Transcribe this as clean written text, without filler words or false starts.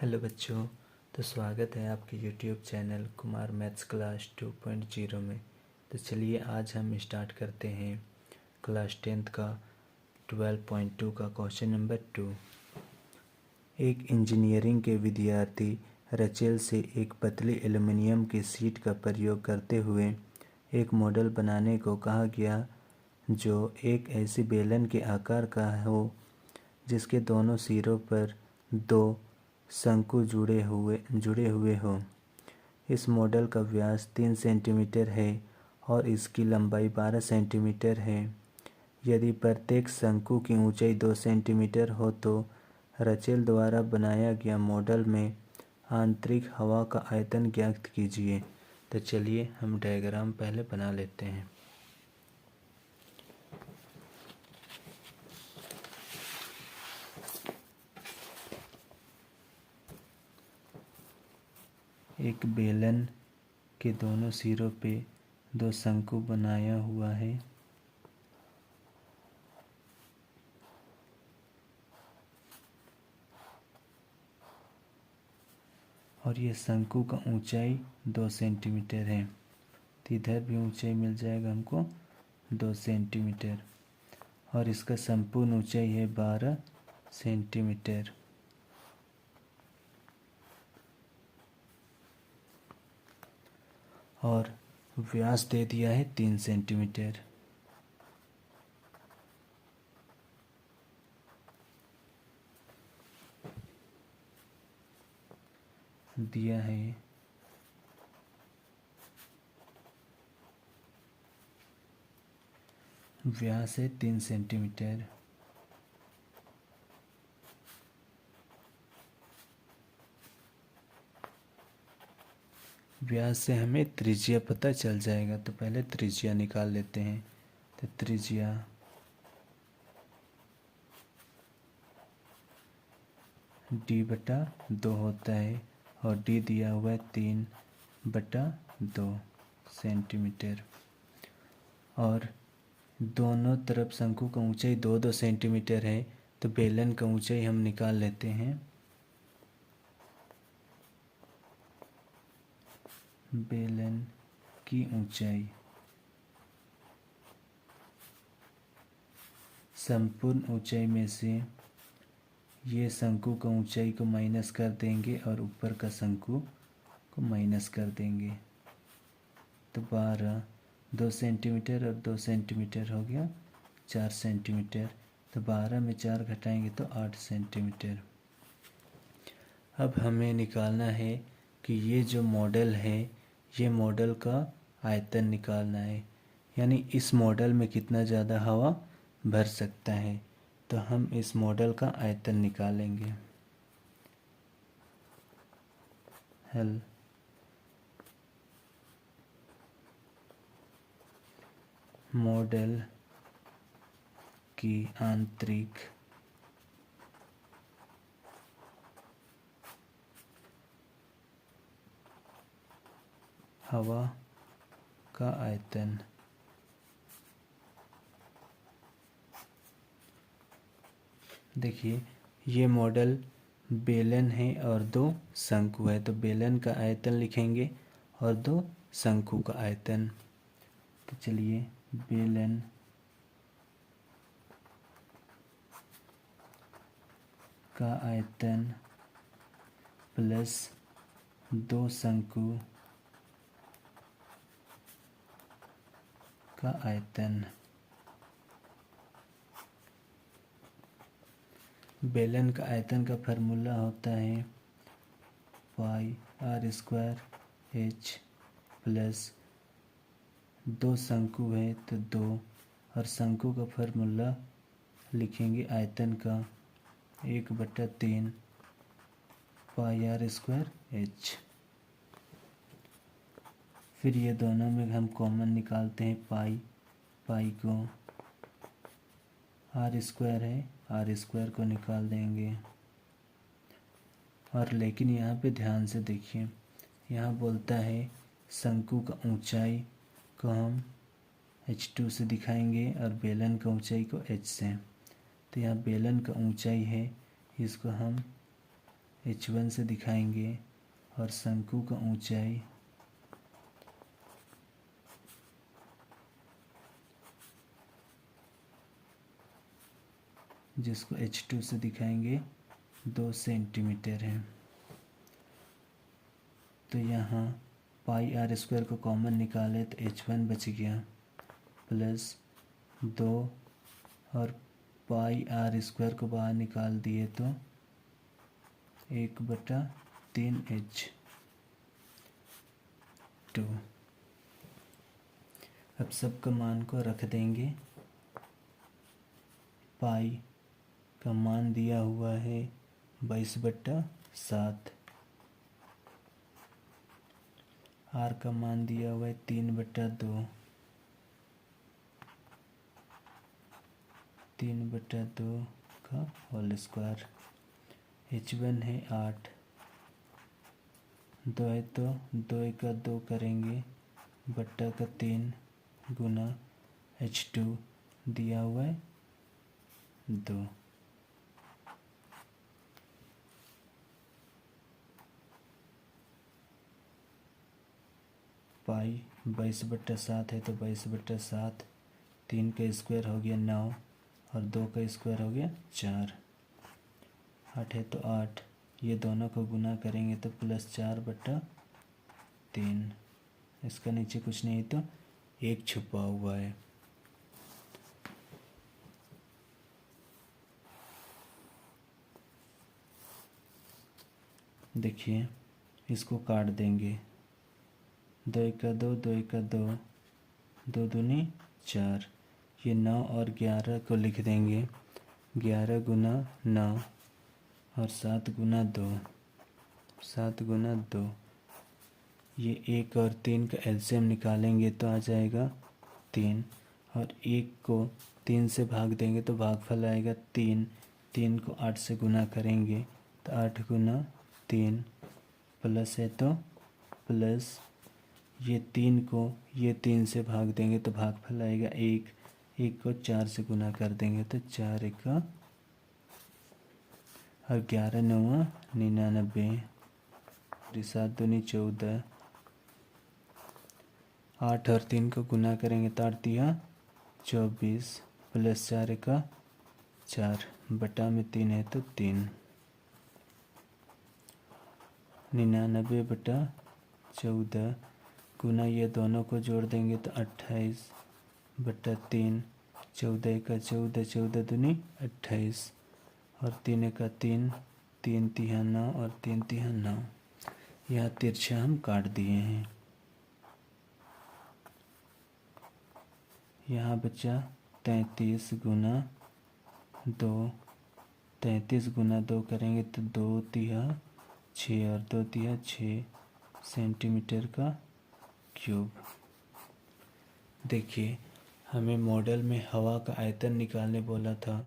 Hello बच्चों। तो स्वागत है आपके YouTube channel Kumar maths class 2.0 में। तो चलिए आज हम स्टार्ट करते हैं क्लास 10th का 12.2 का क्वेश्चन नंबर 2। एक इंजीनियरिंग के विद्यार्थी रचेल से एक पतली एल्युमिनियम की शीट का प्रयोग करते हुए एक मॉडल बनाने को कहा गया जो एक ऐसी बेलन के आकार का हो जिसके दोनों सिरों पर दो शंकु जुड़े हुए हो। इस मॉडल का व्यास 3 सेंटीमीटर है और इसकी लंबाई 12 सेंटीमीटर है। यदि प्रत्येक शंकु की ऊंचाई 2 सेंटीमीटर हो तो रचेल द्वारा बनाया गया मॉडल में आंतरिक हवा का आयतन ज्ञात कीजिए। तो चलिए हम डायग्राम पहले बना लेते हैं। एक बेलन के दोनों सिरों पे दो शंकु बनाया हुआ है। और ये शंकु का ऊंचाई 2 सेंटीमीटर है। तो इधर भी ऊंचाई मिल जाएगा हमको 2 सेंटीमीटर और इसका संपूर्ण ऊंचाई है 12 सेंटीमीटर। और व्यास दे दिया है 3 सेंटीमीटर। दिया है व्यास है 3 सेंटीमीटर। व्यास से हमें त्रिज्या पता चल जाएगा, तो पहले त्रिज्या निकाल लेते हैं। तो त्रिज्या d/2 होता है और d दिया हुआ है 3/2 सेंटीमीटर। और दोनों तरफ शंकु का ऊंचाई 2-2 सेंटीमीटर है, तो बेलन का ऊंचाई हम निकाल लेते हैं। बेलन की ऊंचाई संपूर्ण ऊंचाई में से ये शंकु का ऊंचाई को माइनस कर देंगे और ऊपर का शंकु को माइनस कर देंगे। तो 12 2 सेंटीमीटर और 2 सेंटीमीटर हो गया 4 सेंटीमीटर। तो 12 में 4 घटाएंगे तो 8 सेंटीमीटर। अब हमें निकालना है कि ये जो मॉडल है ये मॉडल का आयतन निकालना है, यानी इस मॉडल में कितना ज़्यादा हवा भर सकता है। तो हम इस मॉडल का आयतन निकालेंगे। हल मॉडल की आंतरिक हवा का आयतन देखिए, ये मॉडल बेलन है और 2 शंकु है, तो बेलन का आयतन लिखेंगे और 2 शंकु का आयतन। तो चलिए बेलन का आयतन प्लस 2 शंकु का आयतन। बेलन का आयतन का फार्मूला होता है πr² h प्लस 2 शंकु है तो 2 और शंकु का फार्मूला लिखेंगे आयतन का 1/3 πr² h। फिर ये दोनों में हम कॉमन निकालते हैं पाई को r² है, r² को निकाल देंगे। और लेकिन यहाँ पे ध्यान से देखिए, यहाँ बोलता है शंकु का ऊंचाई को हम h2 से दिखाएंगे और बेलन का ऊंचाई को h से। तो यहाँ बेलन का ऊंचाई है, इसको हम h1 से दिखाएंगे और शंकु का ऊंचाई जिसको h2 से दिखाएंगे 2 सेंटीमीटर है। तो यहाँ पाई आर स्क्वायर को कॉमन निकाले तो h1 बच गया प्लस 2 और पाई आर स्क्वायर को बाहर निकाल दिए तो 1/3h2। अब सबका मान को रख देंगे। पाई का मान दिया हुआ है 22/7, आर का मान दिया हुआ है 3/2, 3/2 का होल स्क्वायर। h1 है 8, 2 है तो 2 का 2 करेंगे बट्टा का 3 गुना h2 दिया हुआ है 2। पाई 22/7 है तो 22/7, 3 का स्क्वायर हो गया 9 और 2 का स्क्वायर हो गया 4। 8 है तो 8, ये दोनों को गुना करेंगे तो +4/3। इसका नीचे कुछ नहीं तो 1 छुपा हुआ है। देखिए इसको काट देंगे। 2 का 2, 2 का 2, 2 दूनी 4, ये 9 और 11 को लिख देंगे। 11 गुना 9 और 7 गुना 2, 7 गुना 2। ये 1 और 3 का एलसीएम निकालेंगे तो आ जाएगा 3, और 1 को 3 से भाग देंगे तो भागफल आएगा 3। 3 को 8 से गुना करेंगे तो 8 गुना 3, प्लस है तो प्लस ये 3 को ये 3 से भाग देंगे तो भागफल आएगा 1। 1 को 4 से गुना कर देंगे तो 4 1 और 11 9 99, 7 दूनी 14। 8 और 3 को गुना करेंगे तो 8 तिया 24, प्लस 4 1 4, बटा में 3 है तो 3। 99/14 गुना ये दोनों को जोड़ देंगे तो 28/3, 14 का 14, 14 दूनी 28 और 3 का 3, 3 तिहा 9 और 3 तिहा 9। यह तिरछा हम काट दिए हैं। यहाँ बचा 33 गुना 2, 33 गुना 2 करेंगे तो 2 तिहा 6 और 2 तिहा 6 सेंटीमीटर का क्यूब। देखिए हमें मॉडल में हवा का आयतन निकालने बोला था।